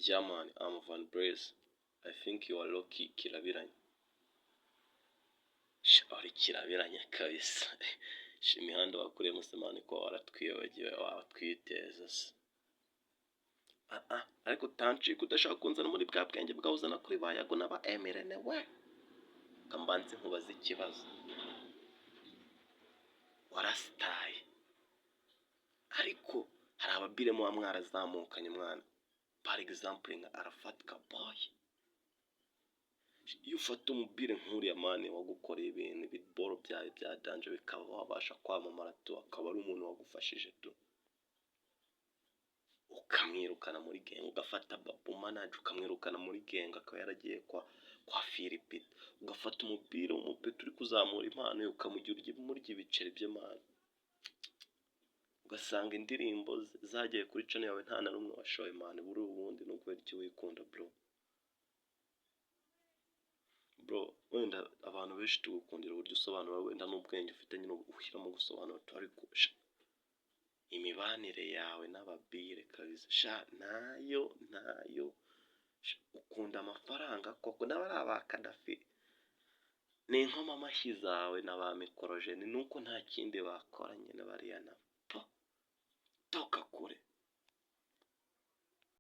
Yeah man, I'm Van Brace. I think you are lucky kirabiranye. Uri kirabiranye kabisa. Imihanda wakuriyemo se mani ko waratwibagiwe watwiteza se. Ariko utancika udashaka kunzana muri bwa bwenge bwawuzana kuri bayago n'aba Emirene we. Kambanze nkubaza ikibazo. Warasitaye. Ariko hari ababire muba mwarazamukanye mwana. Par exemple nka Arafat Kaboy. Iyo ufata umubire nk'uriya mani wagukoreye ibintu ibiboro byawe bya danje bikaba wabasha kwamamara tu akaba ari umuntu wagufashije tu ukamwirukana muri gang ugafata babu manager ukamwirukana muri gang akaba yaragiye kwa Philipite ugafata umubire umupete uri kuzamura impano ukamugira urya ibiceri bye mani ugasanga indirimbo zagiye kuri channel yawe nta na rumwe washoye mani buri ubundi nubwo icyo wikunda bro wenda abantu benshi tugukundira uburyo usobanura wenda n'ubwenge ufite nyine uhiramo gusobanura ariko imibanire yawe n'ababire kabisa nayo ukunda amafaranga koko n'abari abakadafi ni inkoma amashyi zawe n'aba mikorojeni nuko nta kindi bakora nyine bariya na toka kure